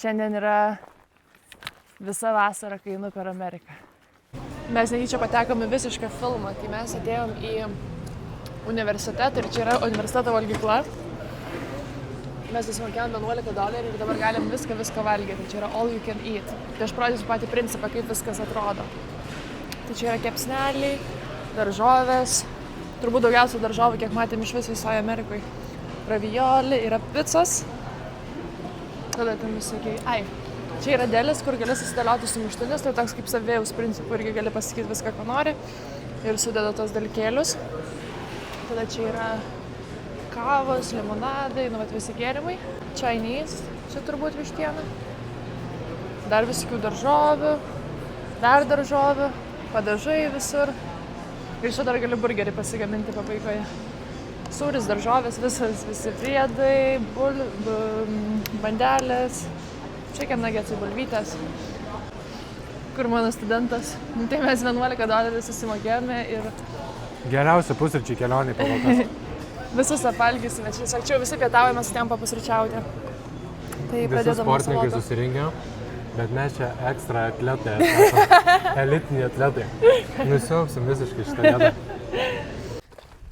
Šiandien yra visa vasara, kai einu per Ameriką. Mes netyčia patekome visišką filmą, kai mes atėjom į universitetą ir čia yra universiteto valgykla. Mes susimokėjom $11 ir dabar galim viską valgyti. Čia yra all you can eat. Tai aš pradėsiu patį principą, kaip viskas atrodo. Tai čia yra kepsneliai, daržovės, turbūt daugiausia daržovų, kiek matėm iš visoje Amerikoje. Ravioli, yra picos. Tada ten visokiai. Čia yra dėlis, kur gali susidėlioti sumuštinis, tai toks kaip savėjaus principų, irgi gali pasakyti viską, ką nori ir sudeda tos dalykėlius. Tada čia yra kavos, limonadai, visi gėrimai. Chinese, čia turbūt vištiena. Dar visokių daržovių, dar daržovių, padažai visur. Ir čia dar gali burgerį pasigaminti pabaigoje. Sūris, daržovės, visi priedai, bandelės. Chicken nuggetsai, bulvytės. Kur mano studentas. Tai mes $11 susimokėjome ir... Geriausia pusryčiai kelionė po kol kas. Visus apalgysime. Čia visi pietaujame su tiem papusryčiauti. Tai visi sportininkai susirinkę, bet mes čia ekstra atletai, elitiniai atletai. Nusiaupsim visiškai šitą vietą.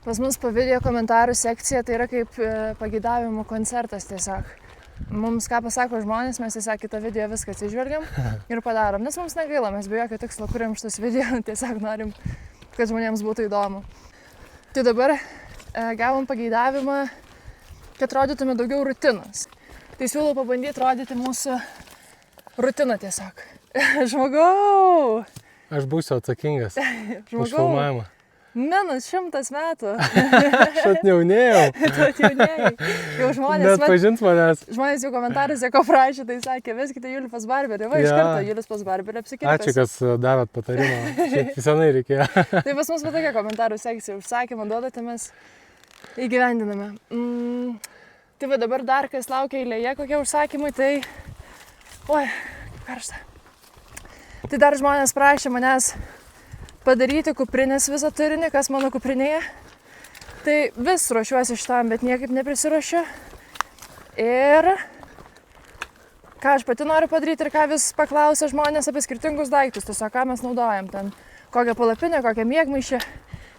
Pas mus po video komentarų sekcija tai yra kaip pageidavimų koncertas tiesiog. Mums ką pasako žmonės, mes tiesiog kitą video viską atsižvelgiam ir padarom. Nes mums negaila, mes be jokio tikslo kuriam šitus video, tiesiog norim, kad žmonėms būtų įdomu. Tai dabar gavom pageidavimą, kad rodytume daugiau rutinos. Tai siūlau pabandyti rodyti mūsų rutiną tiesiog. Žmogau! Aš būsiu atsakingas už filmavimą. Minus 100 metų. Aš atjaunėjau. Tu atjaunėjai. Jau žmonės... Net pažint manęs. Žmonės jau komentaruose ko prašė, tai sakė, veskite Julių pas barberį. Va, iš karto Julius pas barberį apsikirpęs. Ačiū, kas davėt patarimą. Šiaip senai reikėjo. Tai pas mus tokia komentarų sekcija. Užsakymą duodate, mes įgyvendiname. Tai va dabar dar kas laukia eilėje, kokie užsakymai, tai... Oi, kaip karšta. Tai dar žmonės prašė manęs padaryti kuprinės visą turinį, kas mano kuprinėje. Tai vis ruošiuosi šitam, bet niekaip neprisiruošiu. Ir ką aš pati noriu padaryti ir ką vis paklausia žmonės apie skirtingus daiktus, tiesiog ką mes naudojam ten, kokią palapinę, kokią miegmaišį.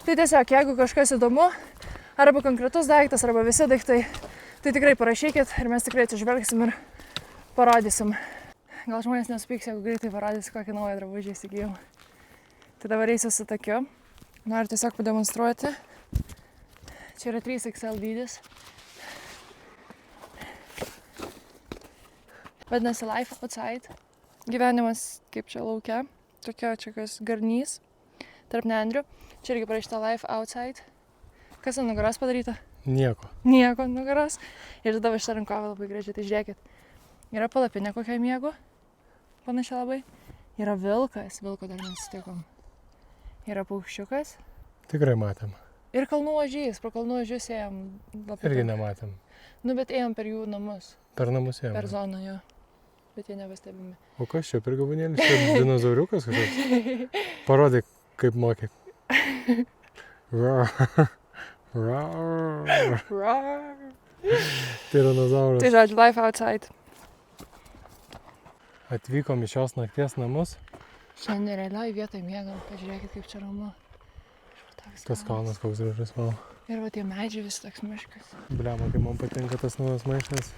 Tai tiesiog, jeigu kažkas įdomu, arba konkretus daiktas, arba visi daiktai, tai tikrai parašykit ir mes tikrai atsižvelgsim ir parodysim. Gal žmonės nesupyks, jeigu greitai parodysiu, kokį naują drabužį įsigijau. Tai dabar eisiu su tokiu. Noriu tiesiog pademonstruoti. Čia yra 3XL dydis. Vadinasi Life Outside. Gyvenimas kaip čia lauke. Tokia čia kas garnys. Tarp nendrių. Čia irgi parašyta Life Outside. Kas ant nugaros padaryta? Nieko. Nieko ant nugaros. Ir tada va šitą rankovę labai gražiai. Tai žiūrėkit. Yra palapinė kokia miegu. Panašia labai. Yra vilkas. Vilko dar nesutikom. Yra paukščiukas. Tikrai matėm. Ir kalnų ožys. Pro kalnų ožius ėjom. Irgi nematėm. Nu, bet ėjom per jų namus. Per namus ėjom. Per zoną jo. Bet jie nepastebimi. O kas čia per gabunėlis? Čia dinozauriukas kažkoks? Parodyk, kaip moki. Tiranozauras. Tai žodžiu, Life Outside. Atvykom į šios nakties namus. Šiandien realioj vietoje miegam. Pažiūrėkit, kaip čia ramu. Tas kalnas koks gražus, wow. Ir va tie medžiai vis toks miškas. Bliama, kaip man patinka tas naujas maišas.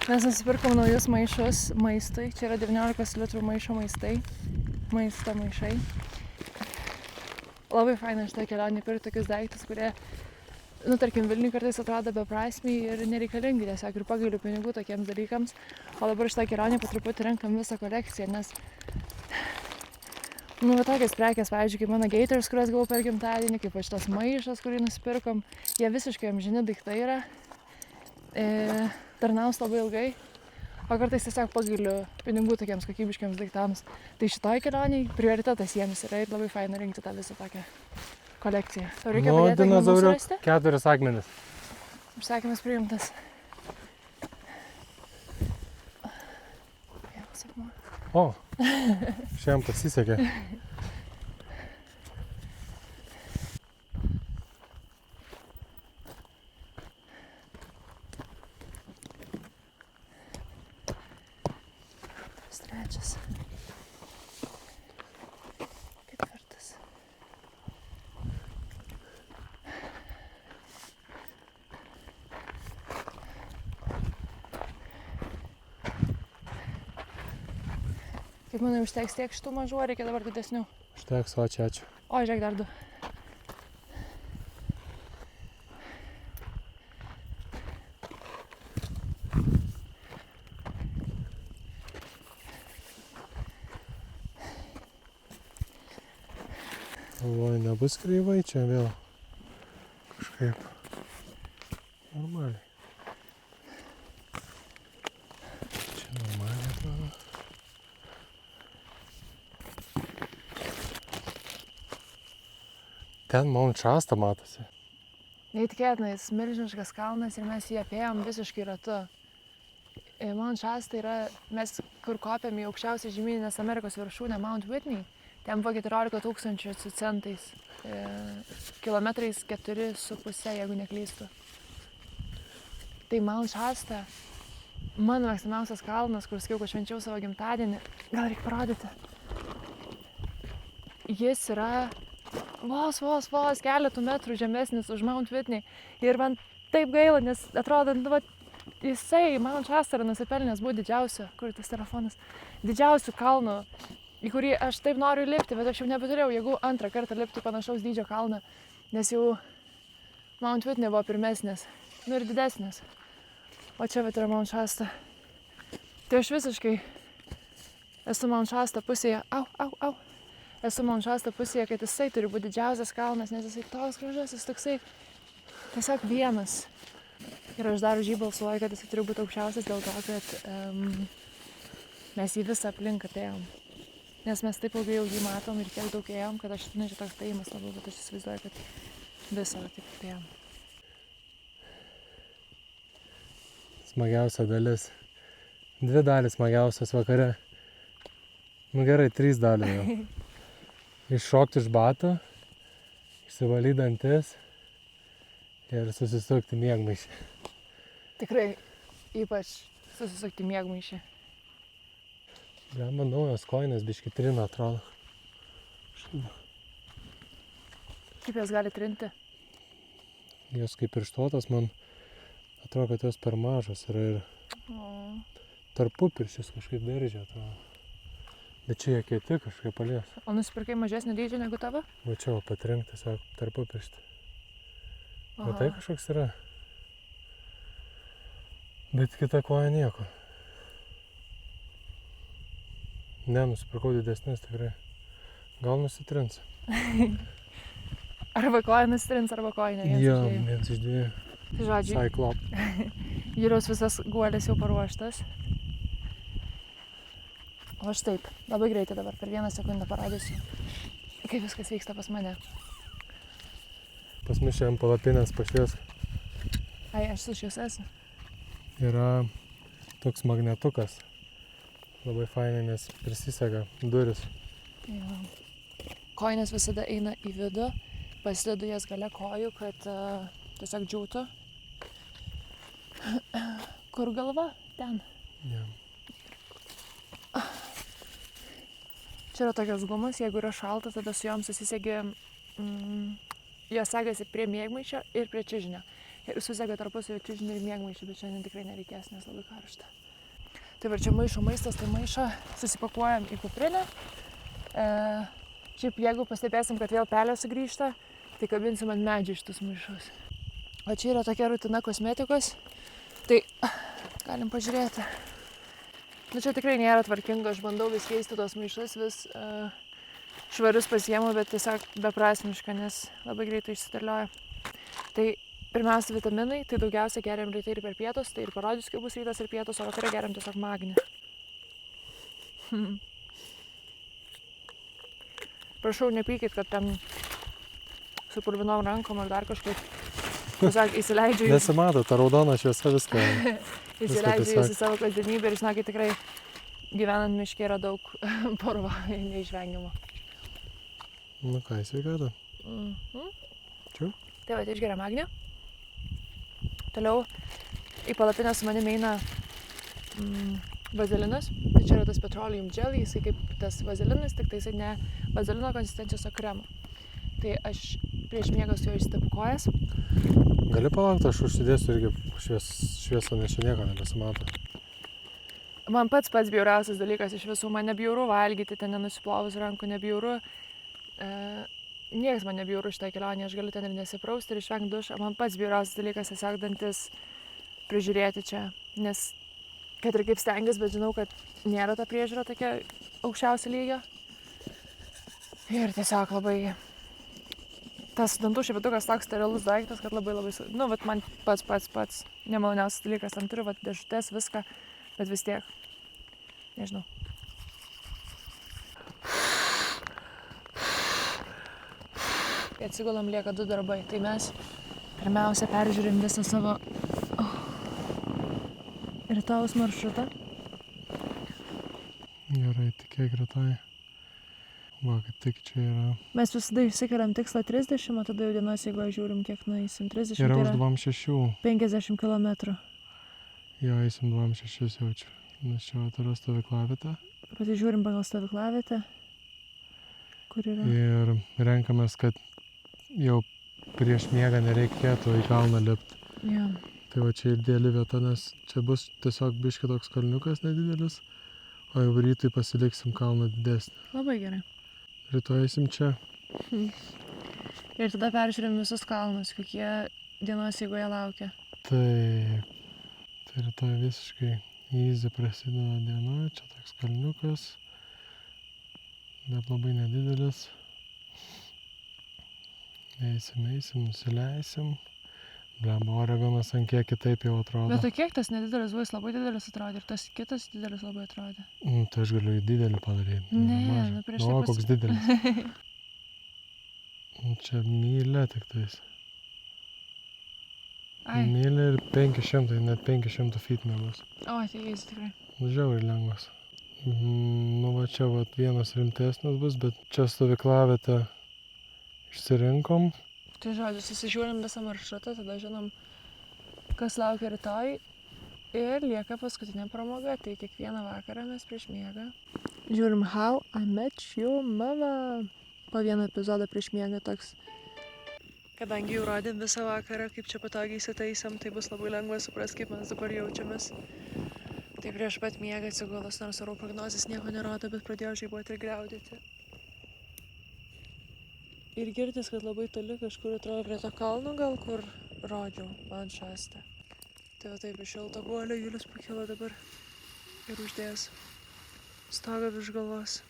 Mes nusipirkom naujus maišus maistui. Čia yra 19 litrų maišo maisto maišai. Labai faina šitą kelionį pirkti tokius daiktus, kurie, tarkim, Vilniui kartais atrodo beprasmiai ir nereikalingi tiesiog ir pagailiu pinigų tokiems dalykams. O dabar šitą kelionį po truputį renkam visą kolekciją, nes va tokias prekės, pavyzdžiui, kaip mano Gators, kurias gavau per gimtadienį, kaip šitas maišas, kurį nusipirkom, jie visiškai amžini daiktai yra. Tarnaus labai ilgai, o kartais tiesiog pagailiu pinigų tokiems kokybiškiams daiktams. Tai šitoj kelioniai prioritetas jiems yra ir labai faina rinkti tą visą tokią kolekciją. Tau reikia padėti akmenų surasti? 4 akmenis. Užsakymas priimtas. O, šiam pasisekė. trečias. Ketvirtas. Kaip manai, užteks tiek šitų mažų, ar reikia dabar didesnių? Užteks, o čia ačiū. O, žiūrėk, dar 2. Galvoju, nebus kreivai čia vėl. Kažkaip normaliai. Čia normaliai atrodo. Ten Mount Shasta matosi. Neįtikėtinai, jis milžiniškas kalnas ir mes jį apėjom visiškai ratu. Mount Shasta yra, mes kur kopėm į aukščiausią žemyninės Amerikos viršūnę Mount Whitney, ten buvo 14 000 su centais, kilometrais 4,5, jeigu neklystu. Tai Mount Shasta, mano mėgstamiausias kalnas, kur sakiau, kad švenčiau savo gimtadienį, gal reikia parodyti. Jis yra vos keletų metrų žemesnis už Mount Whitney. Ir man taip gaila, nes atrodo, jisai, Mount Shasta, yra nusipelnęs būti didžiausiu, kur tas telefonas, didžiausiu kalnu, į kurį aš taip noriu lipti, bet aš jau nebeturėjau jėgų antrą kartą lipti panašaus dydžio kalną, nes jau Mount Whitney buvo pirmesnis, ir didesnis. O čia vat yra Mount Shasta. Tai aš visiškai esu Mount Shasta pusėje, esu Mount Shasta pusėje, kad jisai turi būti didžiausias kalnas, nes jisai toks gražus, jis toksai tiesiog vienas. Ir aš dar už jį balsuoju, kad jisai turi būti aukščiausias dėl to, kad mes jį visą aplink apėjom. Nes mes taip ilgai jau jį matom ir tiek daug ėjom, kad aš, čia toks ėjimas labiau, bet aš įsivaizduoju, kad visą taip apėjom. Smagiausia dalis. 2 dalis smagiausias vakare. Nu gerai, 3 dalis jau. Iššokti iš batų, išsivalyti dantis ir susisukti miegmaišį. Tikrai, ypač susisukti miegmaišį. Blemba, naujos kojinės biški trina, atrodo. Kaip jas gali trinti? Jos kaip pirštuotos, man atrodo, kad jos per mažos yra ir tarpupirščius kažkaip veržia, atrodo. Bet čia jie kieti kažkaip palies. O nusipirkai mažesnį dydžio negu tavo? Va čia, patrink tiesiog tarpupirštį. Bet tai kažkoks yra. Bet kita koja nieko. Ne, nusipirkau didesnės tikrai. Gal nusitrins. Arba koja nusitrins, arba koja ne. Jo, 1 iš 2. Tai žodžiu, Cyclop. Jūros visas guolis jau paruoštas. O aš taip, labai greitai dabar, per 1 sekundę parodysiu, kaip viskas vyksta pas mane. Pas mus šiandien palapinės pašvies. Ai, aš su šviesas. Yra toks magnetukas. Labai fainai, nes prisisega duris. Jo. Kojinės visada eina į vidų, pasidedu jas gale kojų, kad tiesiog džiūtų. Kur galva? Ten. Ja. Čia yra tokios gumas, jeigu yra šalta, tada su jom susisegi, jos segasi prie miegmaišio ir prie čiužinio. Ir susega tarpusavio čiužinio ir miegmaišio, bet šiandien tikrai nereikės, nes labai karšta. Tai va čia maišo maistas, tai maišą susipakuojam į kuprinę. Šiaip jeigu pastebėsim, kad vėl pelė sugrįžta, tai kabinsim ant medžių šitus maišus. O čia yra tokia rutina kosmetikos, tai galim pažiūrėti. Nu čia tikrai nėra tvarkinga, aš bandau vis keisti tos maišus, vis švarius pasiemu, bet tiesiog beprasmiška, nes labai greitai išsiterlioja. Tai pirmiausia vitaminai, tai daugiausia geriam ryte ir per pietus, tai ir parodysiu, kaip bus rytas ir pietus, o vakare geriam tiesiog magnį. Prašau, nepykit, kad ten su purvinom rankom ar dar kažkaip, tiesiog įsileidžiu jūs. Nesimato, ta raudona šviesa viską. Įsileidžiu jūs į savo kasdienybę ir žinokit, tikrai gyvenant miške yra daug purvo neišvengiamo. Nu ką, sveikata. Čia? Tai va, išgeria magnį. Toliau į palapinę su manimi eina vazelinas. Tai čia yra tas petroleum jelly, jisai kaip tas vazelinas, tik tai jisai ne vazelino konsistencijos, o kremo. Tai aš prieš miegą su juo išstepu kojas. Gali palaukti, aš užsidėsiu irgi šviesą, nes čia nieko nebesimato. Man pats bjauriausias dalykas iš visų, man nebjauru valgyti, ten nenusiplovus rankų, nebjauru. Niekas man nebjauru šitą kelionę, aš galiu ten ir nesiprausti ir išvengti dušą. Man pats bjauriausias dalykas tiesiog dantis prižiūrėti čia, nes kad ir kaip stengiuosi, bet žinau, kad nėra ta priežiūra tokia aukščiausio lygio. Ir tiesiog labai... Tas dantų šepetukas toks sterilus daiktas, kad labai... Nu, vat man pats nemaloniausias dalykas, ten turiu vat dėžutės, viską, bet vis tiek. Nežinau. Kai atsigulam, lieka 2 darbai. Tai mes pirmiausia peržiūrim visą savo rytojaus maršrutą. Gerai, tikėk rytoj. Va, kaip tik čia yra. Mes visada išsikeliam tikslą 30, o tada jau dienos, jeigu žiūrim, kiek nueisim. 30 Yra tai už yra 2,6. 50 km. Jo, eisim 2,6 jaučiu. Nes čia yra stovyklavietė. Pasižiūrim pagal stovyklavietę, kur yra. Ir renkamės, kad jau prieš miegą nereikėtų į kalną lipti. Ja. Tai va čia ideali vieta, nes čia bus tiesiog biški toks kalniukas nedidelis, o jau rytui pasiliksim kalną didesnį. Labai gerai. Rytoj eisim čia. Ir tada peržiūrim visus kalnus, kokie dienos eigoje laukia. Taip. Tai rytoj visiškai easy prasideda diena. Čia toks kalniukas, bet labai nedidelis. Eisim, nusileisim. Blemba, Oregonas ant kiek kitaip jau atrodo. Bet o kiek tas nedidelis buvo, jis labai didelis atrodė ir tas kitas didelis labai atrodė. Tai aš galiu į didelį padaryti. Ne, nu prieš tai koks didelis. Čia mylė tik tais. Ai. Mylė ir 500, net 500 feet nebus. O, tai jis tikrai. Žiauriai lengvas. Nu va čia va vienas rimtesnis bus, bet čia stovyklavietę išsirinkom. Tai žodžiu, susižiūrim visą maršrutą, tada žinom, kas laukia rytoj. Ir lieka paskutinė pramoga, tai kiekvieną vakarą mes prieš miegą žiūrim How I Met Your Mother. Po vieną epizodą prieš miegą toks. Kadangi jau rodėm visą vakarą, kaip čia patogiai įsitaisėm, tai bus labai lengva suprasti, kaip mes dabar jaučiamės. Tai prieš pat miegą atsigulus, nors oro prognozės nieko nerodo, bet pradėjau žaibuoti ir griaudėti. Ir girdis, kad labai toli kažkur atrodo prie to kalno, gal kur rodžiau man šastą. Tai va taip iš šilto guolio Julius pakilo dabar ir uždės stogą virš galvos.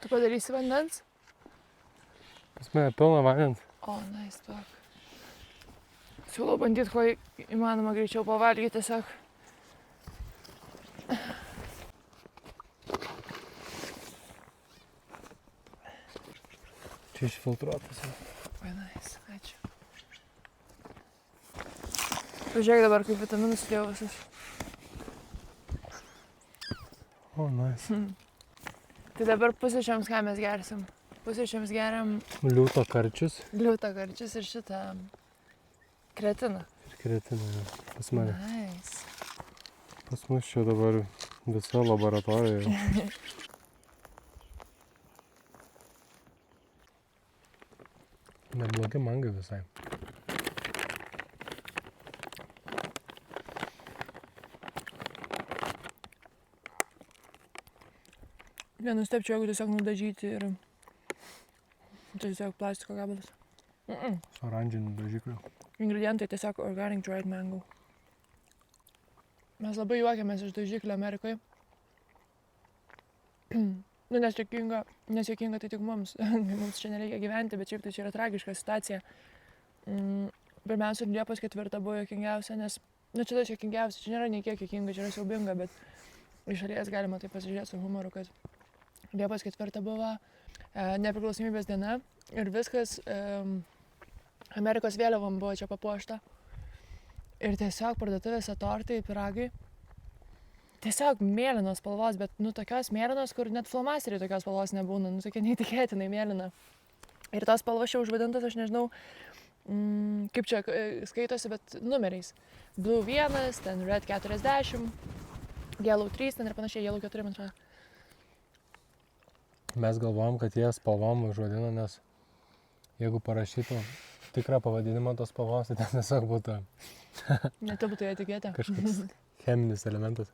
Tu padarysi vandens? Pas mane pilna vandens. O, nice, duok. Siūlau bandyti, kuo įmanoma greičiau pavalgyti tiesiog. Čia išfiltruotas. Oi, nice, ačiū. Pažiūrėk dabar, kaip vitaminus sudėjau visus. O, nice. Tai dabar pusryčiams ką mes gersim? Pusryčiams geriam Liūto karčius. liūto karčius ir šitą kretiną. Ir kretiną, jo. Pas mane. Nice. Pas mus čia dabar visa laboratorija. Neblogi mangai visai. Nenustepčiau, jeigu tiesiog nudažyti ir tiesiog plastiko gabalas. Su oranžiniu dažikliu. Ingredientai tiesiog organic dried mango. Mes labai juokiamės iš dažiklio Amerikoje. Nu, nes juokinga tai tik mums. Mums čia nereikia gyventi, bet šiaip tai čia yra tragiška situacija. Pirmiausia, Liepos 4 buvo juokingiausia, nes... Nu, čia tas juokingiausia, čia nėra nei kiek juokinga, čia yra siaubinga, bet iš šalies galima tai pasižiūrėti su humoru, kad Liepos 4 buvo nepriklausomybės diena ir viskas Amerikos vėliavom buvo čia papuošta. Ir tiesiog parduotuvėse tortai, piragai. Tiesiog mėlynos spalvos, bet tokios mėlynos, kur net flomasteriai tokios spalvos nebūna, tokia neįtikėtinai mėlyna. Ir tos spalvos čia užvadintas, aš nežinau, kaip čia skaitosi, bet numeriais. Blue 1, ten Red 40, Yellow 3, ten ir panašiai, Yellow 4, man atrodo. Mes galvojom, kad jie spalvom užvadino, nes jeigu parašytų tikrą pavadinimą tos spalvos, tai ten tiesiog būtų Netilptų etiketė. kažkoks cheminis elementas.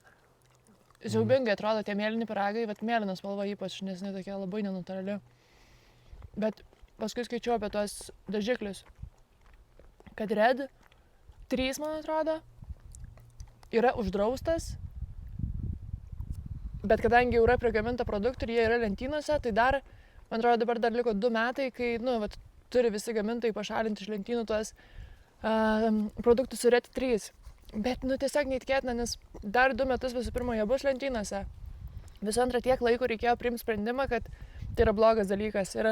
Siaubingai atrodo tie mėlyni piragai, bet mėlyna spalva ypač, nes jinai tokia labai nenatūrali. Bet paskui skaičiau apie tos dažiklius, kad Red 3, man atrodo, yra uždraustas, bet kadangi jau yra prigaminta produktų ir jie yra lentynose, tai dar, man atrodo, dabar dar liko 2 metai, kai, turi visi gamintojai pašalinti iš lentynų tuos produktus su Red 3. Bet, tiesiog neįtikėtina, nes dar 2 metus visų pirma jie bus lentynose. Visų antra, tiek laiko reikėjo priimti sprendimą, kad tai yra blogas dalykas. Ir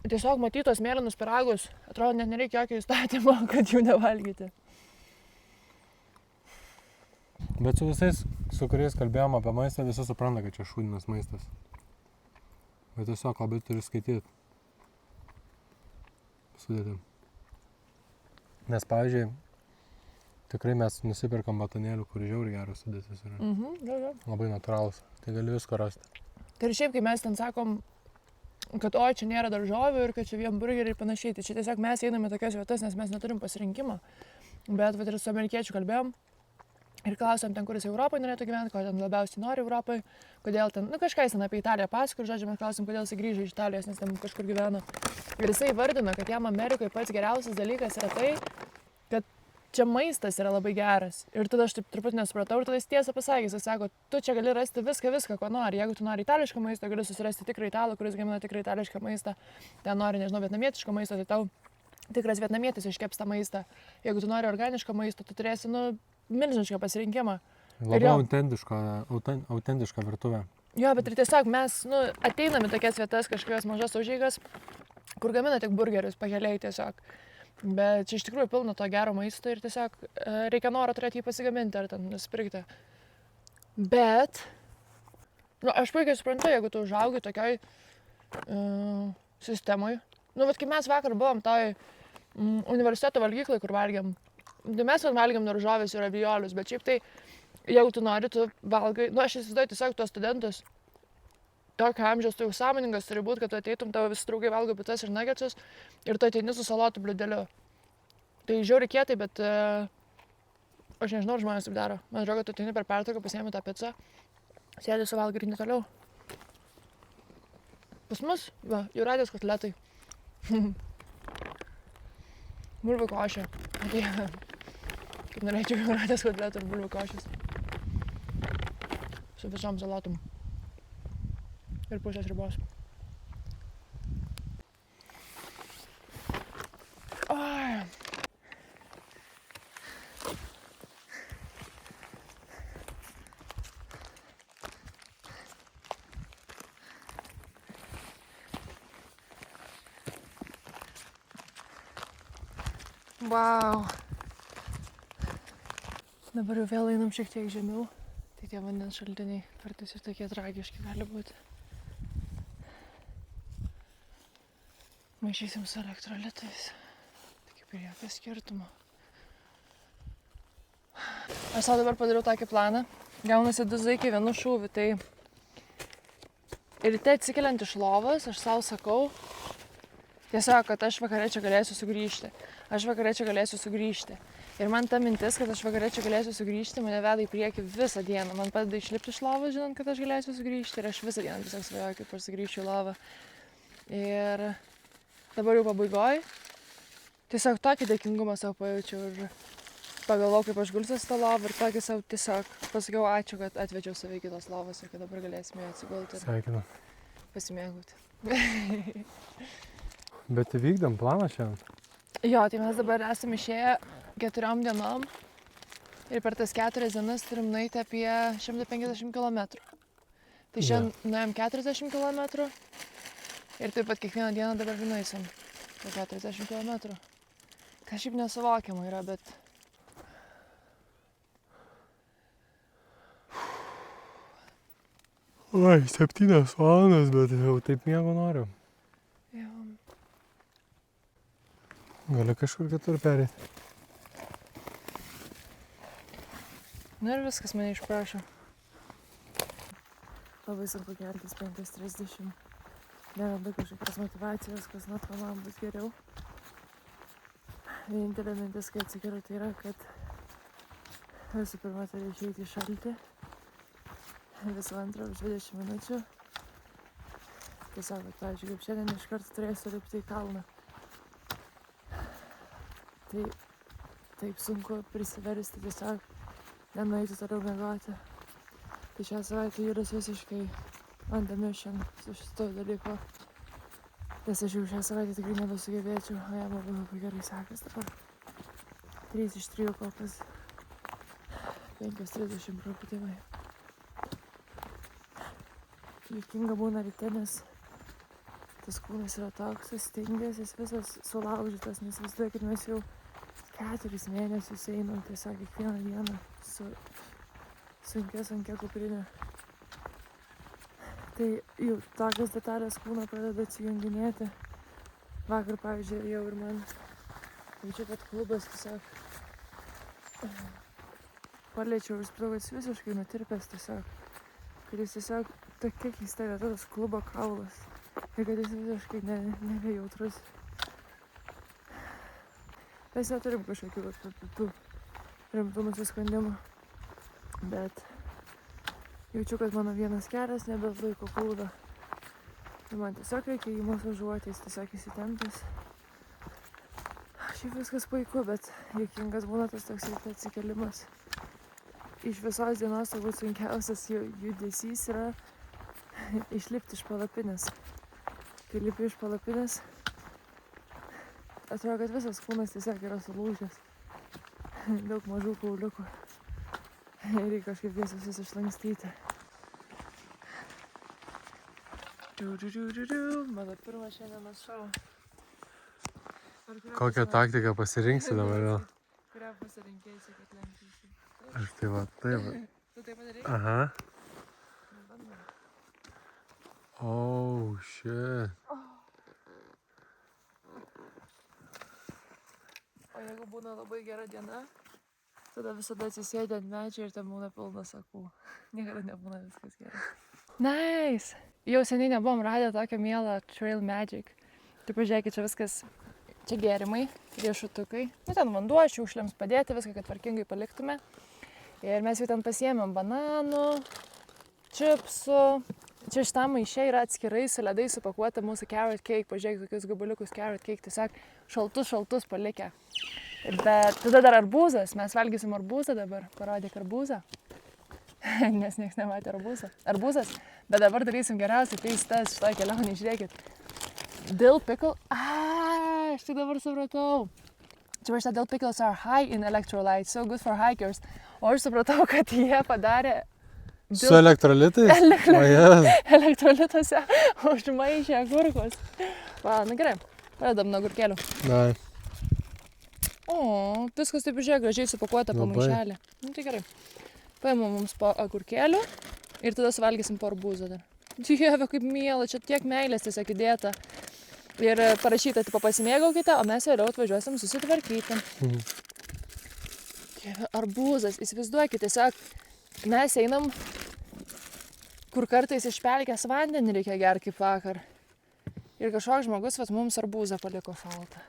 tiesiog matytos mėlynus piragus, atrodo, net nereikia jokio įstatymo, kad jų nevalgyti. Bet su visais, su kuriais kalbėjom apie maistą, visi supranta, kad čia šūdinas maistas. Bet tiesiog labai turi skaityti. Sudėtim. Nes, pavyzdžiui, tikrai mes nusipirkam batonėlių, kur žiauriai geros sudėtis yra. Labai natūralus. Tai gali visko rasti. Tai ir šiaip, kai mes ten sakom, kad čia nėra daržovių ir kad čia vien burgeriai ir panašiai, tai čia tiesiog mes einame tokias vietas, nes mes neturim pasirinkimo. Bet ir su amerikiečiu kalbėjom ir klausėm ten, kuris Europoje norėtų gyventi, ko ten labiausiai nori Europoje, kodėl ten, kažką jis ten apie Italiją pasako, žodžiu, mes klausėm, kodėl jis grįžo iš Italijos, nes ten kažkur gyveno. Ir jisai vardino, kad jam Amerikoje pats geriausias dalykas yra tai, kad čia maistas yra labai geras. Ir tada aš taip truputį nesupratau ir tada jis tiesą pasakė, jis sako, tu čia gali rasti viską, ko nori. Jeigu tu nori itališką maistą, gali susirasti tikrą italą, kuris gamina tikrą itališką maistą. Ten nori, nežinau, vietnamietišką maistą, tai tau tikras vietnamietis iškeps tą maistą. Jeigu tu nori organišką maistą, tu turėsi, milžinišką pasirinkimą. Labai autentišką virtuvę. Jo, bet ir tiesiog mes, ateiname tokias vietas, kažkokias mažas užeigas, kur gamina tik burgerius pakeliai tiesiog. Bet čia iš tikrųjų pilna to gero maisto ir tiesiog reikia noro turėti jį pasigaminti ar ten nusipirkti. Bet, aš puikiai suprantu, jeigu tu užaugi tokioj sistemoj. Kai mes vakar buvom toj universiteto valgyklai, kur valgiam, tai mes valgiam daržovės ir raviolius, bet šiaip tai, jeigu tu nori, tu valgai, aš įsivaizduoju tiesiog tos studentus, tokio amžiaus tu jau sąmoningas turi būti, kad tu ateitum, tavo visi draugai valgo pitas ir nuggetsus ir tu ateini su salotų bliūdeliu. Tai žiauriai kietai, bet aš nežinau, ar žmonės taip daro. Man atrodo, kad tu ateini per pertrauką, pasiemi tą pizzą, sėdi su valgai ir netoliau. Pas mus, jūratės kotletai. Bulvių košė. Kaip norėčiau jūratės kotletų ir bulvių košės. Su visom salotom. Ir pusės ribos. Oi. Wow. Dabar jau vėl einam šiek tiek žemiau. Tai tie vandens šaltiniai kartais ir tokie tragiški gali būti. Maišysim su elektrolitais. Tai kaip ir jokio skirtumo. Aš savo dabar padariau tokį planą. Gaunasi 2 zuikiai vienu šūviu. Tai ryte atsikeliant iš lovos, aš savo sakau, tiesiog, kad aš vakare čia galėsiu sugrįžti. Ir man ta mintis, kad aš vakare čia galėsiu sugrįžti, mane veda į priekį visą dieną. Man padeda išlipti iš lovos, žinant, kad aš galėsiu sugrįžti. Ir aš visą dieną tiesiog svajoju, kaip aš sugrįžčiau į lovą. Ir dabar jau pabaigoj. Tiesiog tokį dėkingumą savo pajaučiau ir pagalvojau, kaip aš gulsiu tą lovą ir tokį savo tiesiog pasakiau ačiū, kad atvedžiau save iki tos lovos ir kad dabar galėsime atsigulti ir pasimėgauti. Bet įvykdėm planą šiandien. Jo, tai mes dabar esame išėję 4 dienom. Ir per tas 4 dienas turim nueiti apie 150 km. Tai šiandien nuėjom 40 km ir taip pat kiekvieną dieną dabar nueisim po 40 km. Kažkaip nesuvokiama yra, bet... Oi, 7 valandas, bet jau taip miego noriu. Jo. Gali kažkur kitur perėti. Na ir viskas mane išprašo. Labai svarbu keltis 5:30. Nerandu kažkokios motyvacijos, kas nuo to man bus geriau. Vienintelė mintis, kai atsikeliu, tai yra, kad visų pirma turiu išeiti į šaltį. Visų antrą už 20 minučių. Tiesiog, pavyzdžiui, kaip šiandien iš karto turėsiu lipti į kalną. Tai taip sunku prisiversti tiesiog nenueiti toliau miegoti. Tai šią savaitę Julius visiškai on the mission su šitu dalyku. Nes aš jau šią savaitę tikrai nebesugebėčiau, o jam labai gerai sekas dabar. 3 iš 3 kol kas 5:30 prabutimai. Juokinga būna ryte, nes tas kūnas yra toks sustingęs, jis visas sulaužytas, nes vaizduokit, mes jau 4 mėnesius einam tiesiog kiekvieną dieną su sunkia kuprinė. Tai jau tokios detalės kūno pradeda atsijunginėti. Vakar, pavyzdžiui, jau ir man jaučiu, kad klubas tiesiog paliečiau ir supratau, kad jis visiškai nutirpęs tiesiog. Kad jis tiesiog tokia keista vieta, tas klubo kaulas. Ir kad jis visiškai nebejautrus. Mes neturim kažkokių tų rimtų nusiskundimų. Bet jaučiu, kad mano vienas kelias nebeatlaiko krūvio. Ir man tiesiog reikia jį masažuoti, jis tiesiog įsitempęs. Šiaip viskas puiku, bet juokingas būna tas toks atsikelimas. Iš visos dienos turbūt sunkiausias judesys yra išlipti iš palapinės. Kai lipi iš palapinės, atrodo, kad visas kūnas tiesiog yra sulūžęs. Daug mažų kauliukų. Reikia kažkaip visus išlankstyti. Mano pirmas šiandienos šou. Kokią taktiką pasirinksi dabar vėl? Kurią pasirinkėsi, kad lenktysi? Aš tai va, tai va. Tu tai padarai? Aha. Oh, shit. O jeigu būna labai gera diena, tada visada atsisėdi ant medžio ir ten būna pilnas sakų. Niekada nebūna viskas gerai. Nice! Jau seniai nebuvom radę tokią mielą Trail Magic. Tai pažiūrėkit, čia viskas, čia gėrimai, riešutukai. Nu, ten vanduo, šiukšlėms padėti, viską, kad tvarkingai paliktume. Ir mes jau ten pasiėmėm bananų, čipsų. Čia šitam maiše yra atskirai su ledai supakuota mūsų carrot cake. Pažiūrėk, tokius gabaliukus carrot cake, tiesiog šaltus palikę. Bet tada dar arbūzas. Mes valgysim arbūzą dabar. Parodyk arbūzą. Nes nieks nematė arbūzas. Bet dabar darysim geriausiai teistas šitoj kelionį, žiūrėkit. Dill pickle. Aš tai dabar supratau. Čia šitą dill pickles are high in electrolytes, so good for hikers. O aš supratau, kad jie padarė su elektrolitais? Elektrolituose užmaišė agurkus. Va, nu gerai, pradedam nuo agurkėlių. Dai. O, viskas taip žiūrėk, gražiai supakuota po maišelį. Nu tai gerai. Paimam mums po agurkėlių ir tada suvalgysim po arbūzą dar. Dieve, kaip miela, čia tiek meilės tiesiog įdėta. Ir parašyta, tipo pasimėgaukite, o mes vėliau atvažiuosim susitvarkyti. Dieve, arbūzas, įsivaizduokit, tiesiog mes einam, kur kartais iš pelkės vandenį reikia gerti kaip vakar. Ir kažkoks žmogus mums arbūzą paliko šaltą.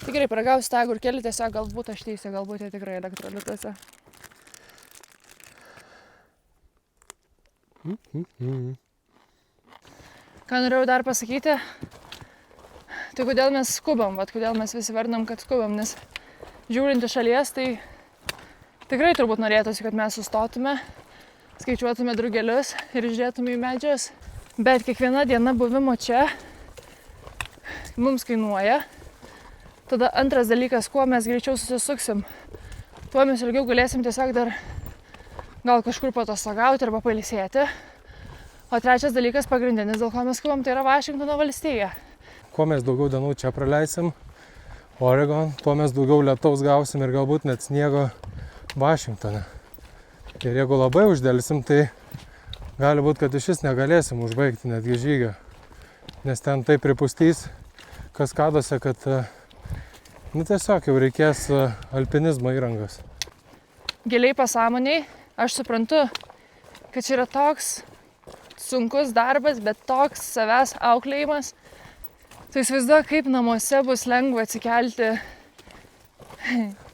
Tai gerai, paragausiu tą agurkėlį, tiesiog galbūt aš teisiu, galbūt jie tikrai elektrolituose. Ką norėjau dar pasakyti, tai kodėl mes skubam, kodėl mes visi vardinam, kad skubam, nes žiūrint iš šalies, tai tikrai turbūt norėtųsi, kad mes sustotume, skaičiuotume drugelius ir žiūrėtume į medžius. Bet kiekviena diena buvimo čia mums kainuoja. Tada antras dalykas, kuo mes greičiau susisuksim, tuo mes ilgiau galėsim tiesiog dar gal kažkur patostogauti arba pailsėti. O trečias dalykas pagrindinis, dėl ko mes skubam, tai yra Vašingtono valstija. Kuo mes daugiau dienų čia praleisim, Oregon, tuo mes daugiau lietaus gausim ir galbūt net sniego Vašingtone. Ir jeigu labai uždėlsim, tai gali būti, kad iš vis negalėsim užbaigti netgi žygio. Nes ten taip pripustys kaskadose, kad tiesiog jau reikės alpinizmo įrangos. Giliai pasąmoniai, aš suprantu, kad čia yra toks sunkus darbas, bet toks savęs auklėjimas. Tai įsivaizduoju, kaip namuose bus lengva atsikelti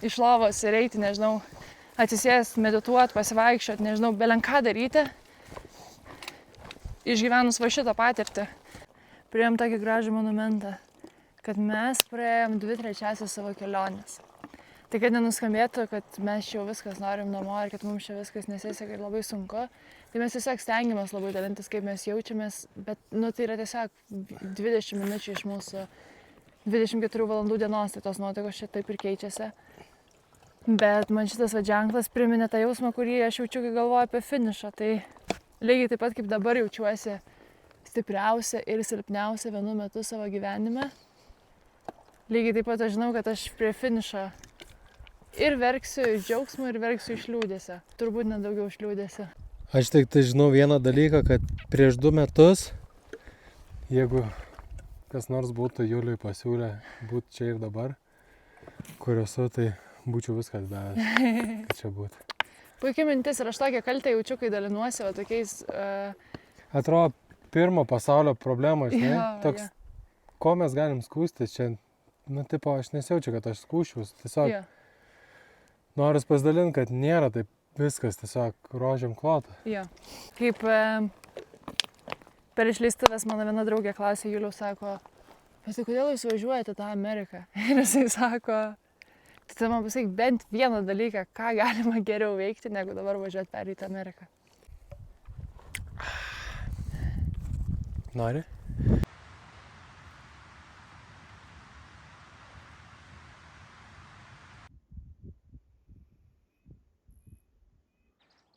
iš lovos ir eiti, nežinau, atsisėst, medituoti, pasivaikščioti, nežinau, belenką daryti. Išgyvenus va šitą patirtį. Priėjom tokį gražų monumentą, kad mes praėjom 2/3 savo kelionės. Tai kad nenuskambėtų, kad mes čia jau viskas norim namo ir kad mums čia viskas nesiseka ir labai sunku, tai mes tiesiog stengiamės labai dalintis, kaip mes jaučiamės, bet tai yra tiesiog 20 minučių iš mūsų 24 valandų dienos, tai tos nuotaikos čia taip ir keičiasi. Bet man šitas ženklas priminė tą jausmą, kurį aš jaučiu, kai galvoju apie finišą. Tai lygiai taip pat kaip dabar jaučiuosi stipriausia ir silpniausia vienu metu savo gyvenime. Lygiai taip pat aš žinau, kad aš prie finišo ir verksiu iš džiaugsmo, ir verksiu iš liūdesio. Turbūt nedaugiau iš liūdesio. Aš tik tai žinau vieną dalyką, kad prieš 2 metus, jeigu kas nors būtų Juliui pasiūlę būti čia ir dabar, kur esu, tai būčiau viskas davęs, kad čia būtų. Puikia mintis ir aš tokią kaltę jaučiu, kai dalinuosi va tokiais... Atrodo, pirmo pasaulio problema, žinai, toks, jo. ko mes galim skūstis čia, tipo, aš nesijaučiu, kad aš skūščiaus, tiesiog noriu pasidalinti, kad nėra taip viskas tiesiog rožiam klota. Jo. Kaip per išleistuvės mano viena draugė klausė, Juliaus sako, bet tai kodėl jūs važiuojate tą Ameriką? Ir jisai sako, tai man pasakyk bent vieną dalyką, ką galima geriau veikti, negu dabar važiuoti perėti Ameriką. Nori?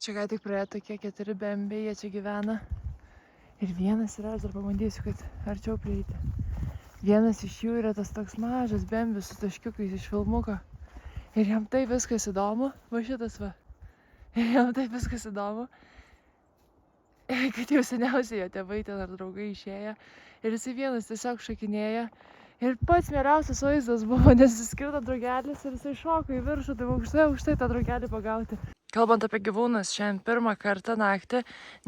Čia ką tik praėjo tokie 4 bembiai, jie čia gyvena. Ir vienas yra, aš dar pabandysiu, kad arčiau prieiti. Vienas iš jų yra tas toks mažas bembis su taškiukais iš filmuko. Ir jam tai viskas įdomu, va šitas va. Ir jam tai viskas įdomu, kad jau seniausiai jo tėvai ten ar draugai išėję. Ir jisai vienas tiesiog šakinėja. Ir pats mieliausias vaizdas buvo, nes jis skrido drugelis ir jisai šoko į viršų, tai aukštai tą drugelį pagauti. Kalbant apie gyvūnus, šiandien pirmą kartą naktį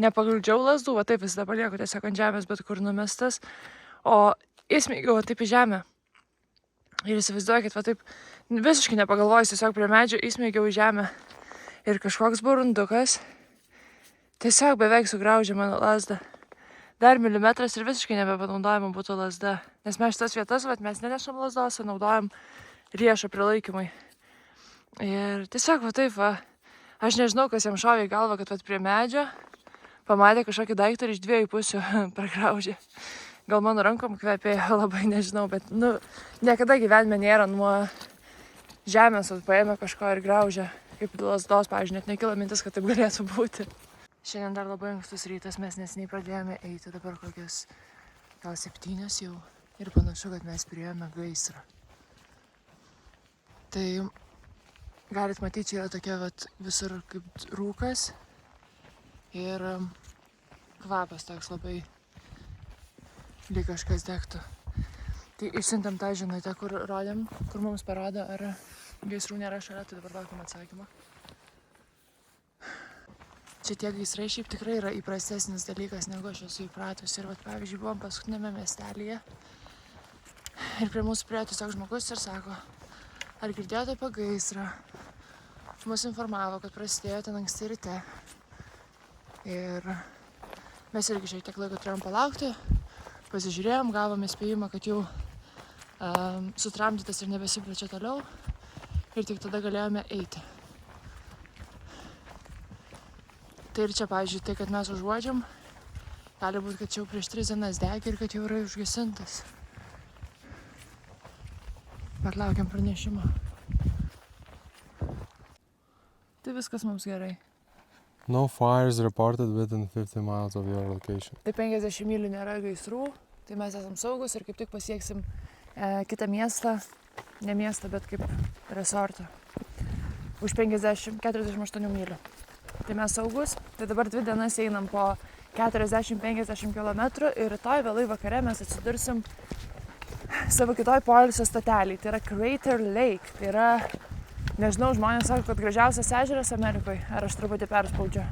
nepaguldžiau lazdų, va taip visada palieku tiesiog ant žemės, bet kur numestas, o įsmeigiau taip į žemę. Ir įsivaizduokit, va taip visiškai nepagalvojus, tiesiog prie medžio įsmeigiau į žemę. Ir kažkoks burundukas tiesiog beveik sugraužė mano lazdą. Dar milimetras ir visiškai nebepanaudojama būtų lazda. Nes mes šitas vietas, va, mes nenešam lazdos, o naudojam riešo prilaikymui. Ir tiesiog va taip va. Aš nežinau, kas jam šovė į galvą, kad prie medžio pamatė kažkokį daiktą ir iš 2 pusių pragraužė. Gal mano rankom kvepėjo, labai nežinau, bet niekada gyvenime nėra nuo žemės paėmė kažko ir graužė. Kaip lazdos, pavyzdžiui, net nekilo mintis, kad taip galėtų būti. Šiandien dar labai ankstus rytas, mes neseniai pradėjome eiti, dabar kokios gal 7 jau. Ir panašu, kad mes priėjome gaisrą. Tai... Galit matyti, čia yra tokia visur kaip rūkas ir kvapas toks labai lyg kažkas degtų. Tai išsiuntėm tą žinutę, kur rodėm, kur mums parodo, ar gaisrų nėra šalia, tai dabar laukiam atsakymą. Čia tie gaisrai šiaip tikrai yra įprastesnis dalykas, negu aš esu įpratus. Ir pavyzdžiui, buvom paskutinėme miestelyje ir prie mūsų priėjo tiesiog žmogus ir sako, ar girdėjote apie gaisrą? Mus informavo, kad prasidėjo ten anksti ryte. Ir mes irgi šiek tiek laiko turėjom palaukti. Pasižiūrėjom, gavom įspėjimą, kad jau sutramdytas ir nebesiplečia toliau. Ir tik tada galėjome eiti. Tai ir čia, pavyzdžiui, tai, kad mes užuodžiam, gali būti, kad čia jau prieš 3 dienas degė ir kad jau yra užgesintas. Bet laukiam pranešimo. Tai viskas mums gerai. No fires reported within 50 miles of your location. Tai 50 mylių nėra gaisrų, tai mes esam saugus ir kaip tik pasieksim kitą miestą, ne miestą, bet kaip resortą. Už 48 mylių. Tai mes saugus, tai dabar 2 dienas einam po 40-50 km ir rytoj vėlai vakare mes atsidursim savo kitoj poilsio stotelėj. Tai yra Crater Lake. Tai yra, nežinau, žmonės sako, kad gražiausias ežeras Amerikoje. Ar aš truputį perspaudžiu?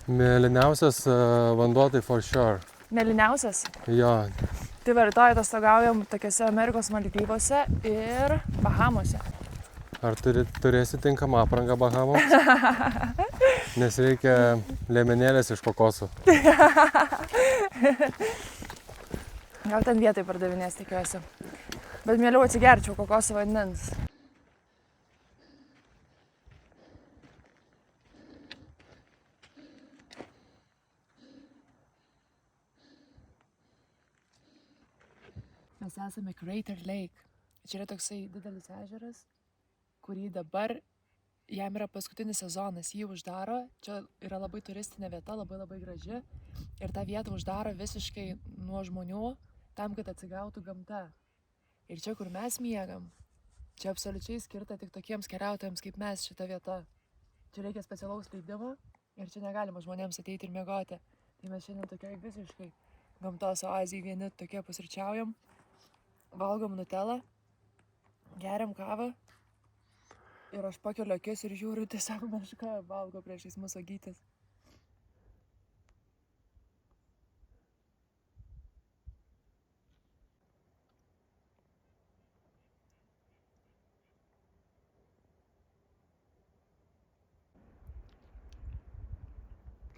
Mėlyniausias vanduo tai for sure. Mėlyniausias? Jo. Tai va, rytoj atostogaujam tokiuose Amerikos Maldyvuose ir Bahamose. Ar turėsi tinkamą aprangą Bahamoms? Nes reikia liemenėlės iš kokosų. Gal ten vietai pardavinės, tikiuosi. Bet mieliau atsigerčiau kokosų vandens. Mes esame Crater Lake. Čia yra toksai didelis ežeras, kurį dabar jam yra paskutinis sezonas, jį uždaro, čia yra labai turistinė vieta, labai graži ir tą vietą uždaro visiškai nuo žmonių tam, kad atsigautų gamta. Ir čia, kur mes miegam, čia absoliučiai skirta tik tokiems keliautojams kaip mes šita vieta. Čia reikia specialaus leidimo ir čia negalima žmonėms ateiti ir miegoti. Tai mes šiandien tokiai visiškai gamtos oazijai vieni tokie pusryčiaujam, valgom nutelą, geriam kavą. Ir aš pakeliu akis ir žiūriu, tiesiog meška valgo priešais mūsų agytis.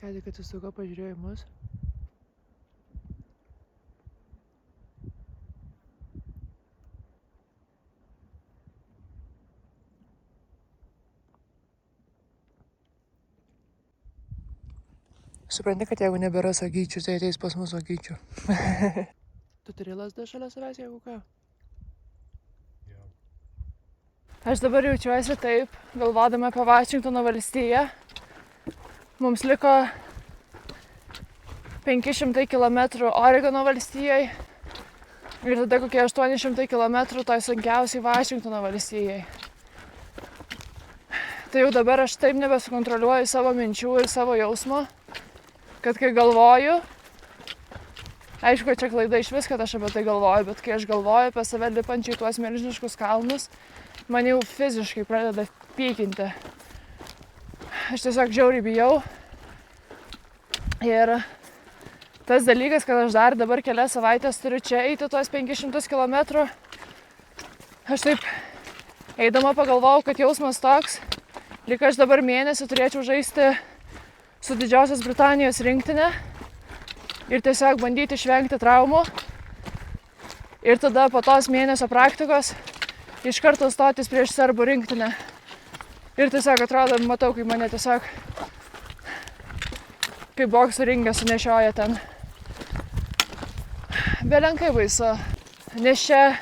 Ką tik atsisuko, pažiūrėjo į mus. Supranti, kad jeigu nebėra agyčių, tai ateis pas mus agyčių. Tu turi lasdą šalia savęs, jeigu ką? Jo. Aš dabar jaučiuosi taip, galvodama apie Vašingtono valstiją. Mums liko 500 km Oregono valstijai ir tada kokie 800 km toj sunkiausiai Vašingtono valstijai. Tai jau dabar aš taip nebesukontroliuoju savo minčių ir savo jausmo, kad kai galvoju, aišku, čia klaida iš vis, kad aš apie tai galvoju, bet kai aš galvoju apie save lipančiai tuos milžiniškus kalnus, man jau fiziškai pradeda pykinti. Aš tiesiog žiauriai bijau. Ir tas dalykas, kad aš dar dabar kelias savaitės turiu čia eiti tuos 500 km, aš taip eidama pagalvojau, kad jausmas toks, lyg aš dabar mėnesį turėčiau žaisti su Didžiosios Britanijos rinktinė ir tiesiog bandyti išvengti traumų. Ir tada po tos mėnesio praktikos iš karto stotis prieš serbų rinktinę. Ir tiesiog atrodo, matau, kaip mane tiesiog kaip bokso ringe sunešioja ten. Belenkai baisu. Nes čia,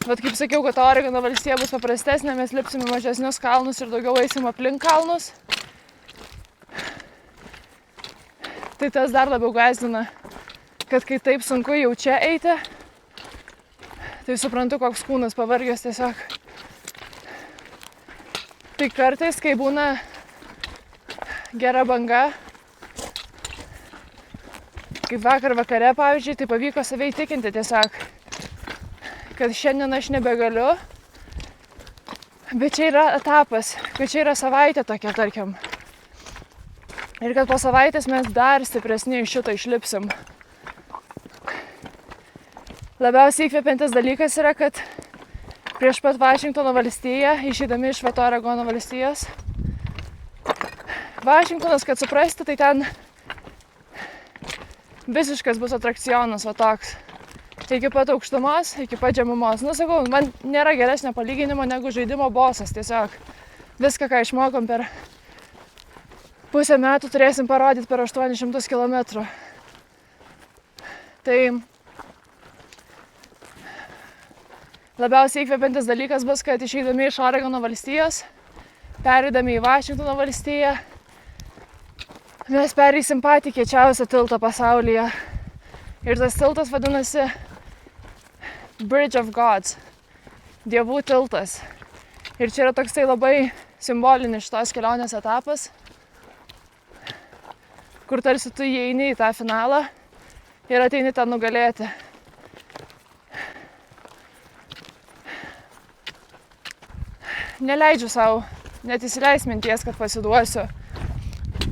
vat kaip sakiau, kad Oregono valstija bus paprastesnė, mes lipsim į mažesnius kalnus ir daugiau eisim aplink kalnus. Tai tas dar labiau gąsdina, kad kai taip sunku jau čia eiti, tai suprantu, koks kūnas pavargęs tiesiog. Tai kartais, kai būna gera banga, kaip vakar vakare, pavyzdžiui, tai pavyko save įtikinti tiesiog, kad šiandien aš nebegaliu, bet čia yra etapas, kad čia yra savaitė tokia, tarkim. Ir kad po savaitės mes dar stipresni iš šito išlipsim. Labiausiai įkvepiantis dalykas yra, kad prieš pat Vašingtono valstiją, išeidami iš Oregono valstijos, Vašingtonas, kad suprasti, tai ten visiškas bus atrakcionas, va toks. Iki pat aukštumos, iki pat žemumos. Nu, sakau, man nėra geresnio palyginimo negu žaidimo bosas, tiesiog. Viską, ką išmokom per pusę metų turėsim parodyti per 800 km. Tai labiausiai įkvepiantis dalykas bus, kad išeidami iš Oregono valstijos Pereidami į Vašingtono valstiją, mes pereisim patį kiečiausią tiltą pasaulyje. Ir tas tiltas vadinasi Bridge of Gods, dievų tiltas. Ir čia yra toksai labai simbolinis šitos kelionės etapas, kur tarsi tu įeini į tą finalą ir ateini ten nugalėti. Neleidžiu savo net įsileis minties, kad pasiduosiu,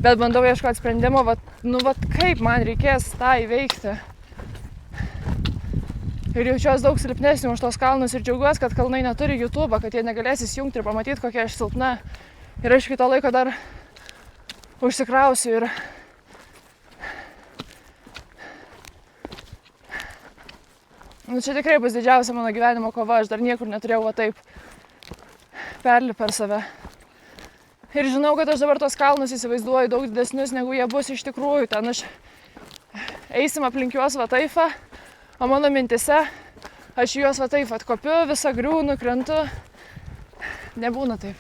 bet bandau ieškoti sprendimo, kaip man reikės tą įveikti. Ir jaučiuosi daug silpnesnį už tos kalnus ir džiaugiuosi, kad kalnai neturi YouTube'ą, kad jie negalės įsijungti ir pamatyti, kokia aš silpna. Ir aš iki to laiko dar užsikrausiu ir čia tikrai bus didžiausia mano gyvenimo kova, aš dar niekur neturėjau taip perlipt per save. Ir žinau, kad aš dabar tos kalnus įsivaizduoju daug didesnius, negu jie bus iš tikrųjų. Ten aš eisim aplink juos taifą, o mano mintise aš juos taip atkopiu, visą griūnu, krentu. Nebūna taip.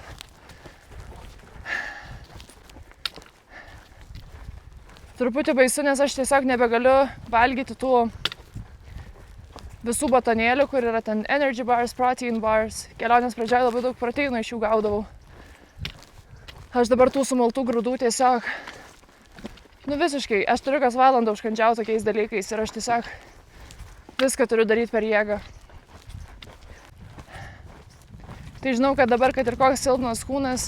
Truputį baisu, nes aš tiesiog nebegaliu valgyti tų visų batonėlių, kur yra ten energy bars, protein bars. Kelionės pradžioje labai daug proteino iš jų gaudavau. Aš dabar tų sumaltų grūdų tiesiog, visiškai, aš turiu kas valandą užkandžiauti tokiais dalykais ir aš tiesiog viską turiu daryti per jėgą. Tai žinau, kad dabar, kad ir koks silpnas kūnas,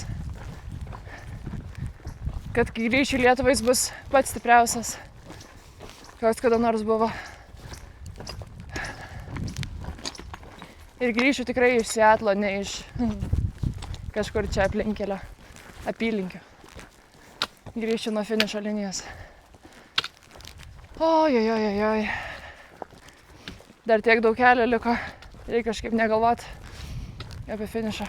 kad kai grįšiu į Lietuvą jis bus pats stipriausias, koks kada nors buvo. Ir grįšiu tikrai iš Seatlo, ne iš kažkur čia aplinkelio, apylinkių. Grįšiu nuo finišo linijos. Ojojojojoj. Dar tiek daug kelio liko, reikia kažkaip negalvoti apie finišą.